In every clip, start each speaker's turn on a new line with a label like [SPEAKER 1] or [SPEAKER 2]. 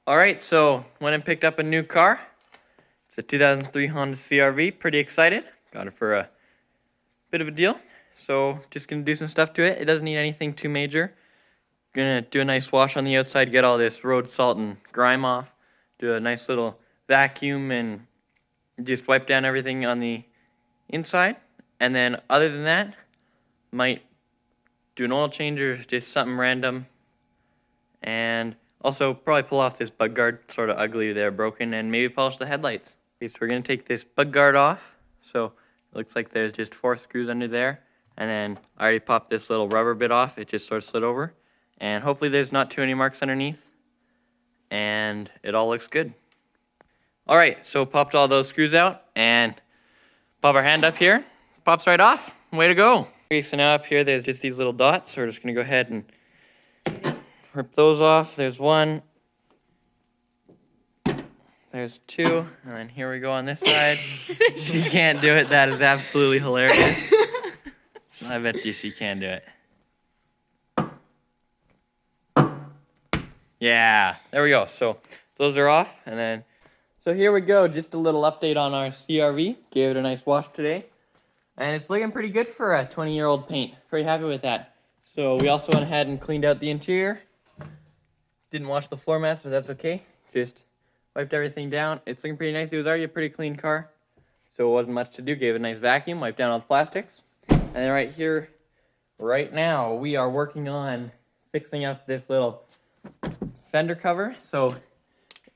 [SPEAKER 1] All right, so went and picked up a new car. It's a 2003 Honda CRV. Pretty excited. Got it for a bit of a deal. So just gonna do some stuff to it. It doesn't need anything too major. Gonna do a nice wash on the outside, get all this road salt and grime off. Do a nice little vacuum and just wipe down everything on the inside. And then other than that, might do an oil change or just something random. And also probably pull off this bug guard, sort of ugly there, broken, and maybe polish the headlights. Okay, so we're gonna take this bug guard off. So it looks like there's just 4 screws under there. And then I already popped this little rubber bit off. It just sort of slid over. And hopefully there's not too many marks underneath. And it all looks good. All right, so popped all those screws out and pop our hand up here. Pops right off. Way to go. Okay, so now up here there's just these little dots. So we're just gonna go ahead and rip those off. There's 1. There's 2. And then here we go on this side. She can't do it. That is absolutely hilarious. I bet you she can do it. Yeah, there we go. So those are off. And then, so here we go. Just a little update on our CRV. Gave it a nice wash today. And it's looking pretty good for a 20-year-old paint. Pretty happy with that. So we also went ahead and cleaned out the interior. Didn't wash the floor mats, but that's okay. Just wiped everything down. It's looking pretty nice. It was already a pretty clean car, so it wasn't much to do. Gave it a nice vacuum, wiped down all the plastics. And then right here, right now, we are working on fixing up this little fender cover. So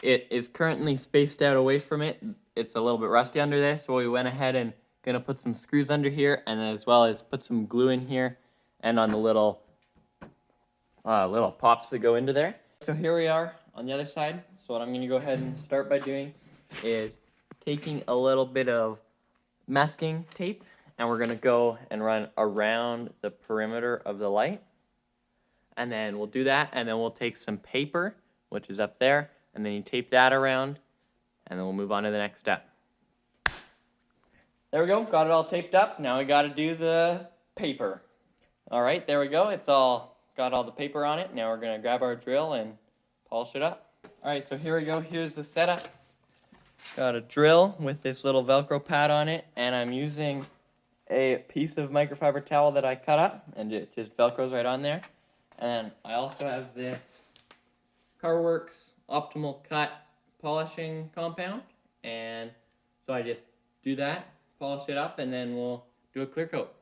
[SPEAKER 1] it is currently spaced out away from it. It's a little bit rusty under there, so we went ahead and gonna put some screws under here, and as well as put some glue in here and on the little pops that go into there. So here we are on the other side. So what I'm going to go ahead and start by doing is taking a little bit of masking tape, and we're going to go and run around the perimeter of the light. And then we'll do that, and then we'll take some paper, which is up there, and then you tape that around, and then we'll move on to the next step. There we go, got it all taped up. Now we got to do the paper. All right, there we go. It's all got all the paper on it. Now we're going to grab our drill and polish it up. All right, so here we go. Here's the setup. Got a drill with this little Velcro pad on it, and I'm using a piece of microfiber towel that I cut up, and it just Velcros right on there. And then I also have this CarWorks Optimal Cut polishing compound, and so I just do that, polish it up, and then we'll do a clear coat.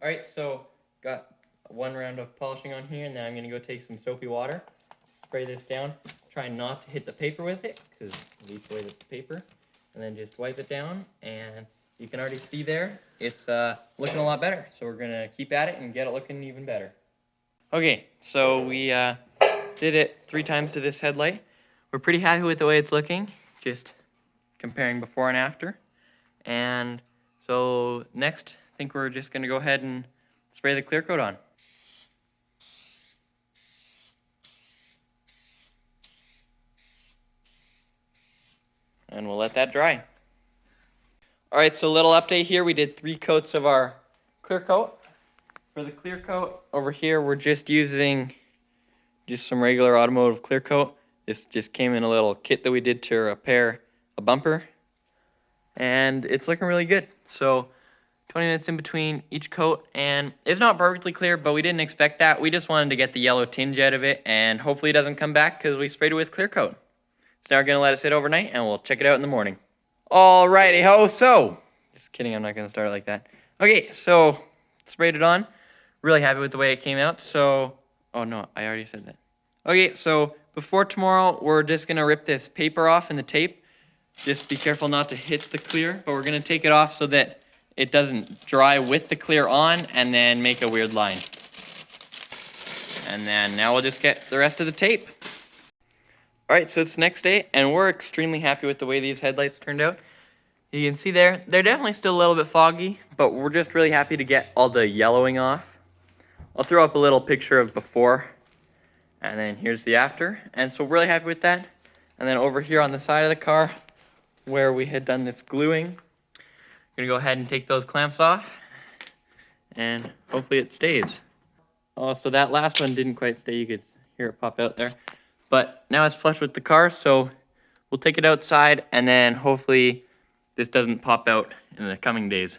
[SPEAKER 1] All right, so got 1 round of polishing on here, and then I'm gonna go take some soapy water, spray this down, try not to hit the paper with it, because it eats away the paper, and then just wipe it down, and you can already see there, it's looking a lot better. So we're gonna keep at it and get it looking even better. Okay, so we did it 3 times to this headlight. We're pretty happy with the way it's looking, just comparing before and after. And so next, I think we're just going to go ahead and spray the clear coat on. And we'll let that dry. All right, so a little update here. We did 3 coats of our clear coat. For the clear coat over here, we're just using just some regular automotive clear coat. This just came in a little kit that we did to repair a bumper. And it's looking really good. So 20 minutes in between each coat, and it's not perfectly clear, but we didn't expect that. We just wanted to get the yellow tinge out of it, and hopefully it doesn't come back because we sprayed it with clear coat. So now we're going to let it sit overnight, and we'll check it out in the morning. Alrighty ho, so, just kidding, I'm not going to start like that. Okay, so, sprayed it on. Really happy with the way it came out, so, oh no, I already said that. Okay, so, before tomorrow, we're just going to rip this paper off and the tape. Just be careful not to hit the clear, but we're going to take it off so that it doesn't dry with the clear on and then make a weird line. And then now we'll just get the rest of the tape. All right, so it's the next day, and we're extremely happy with the way these headlights turned out. You can see there, they're definitely still a little bit foggy, but we're just really happy to get all the yellowing off. I'll throw up a little picture of before, and then here's the after. And so we're really happy with that. And then over here on the side of the car, where we had done this gluing, Gonna go ahead and take those clamps off, and hopefully it stays. Oh, so that last one didn't quite stay. You could hear it pop out there. But now it's flush with the car, so we'll take it outside, and then hopefully this doesn't pop out in the coming days.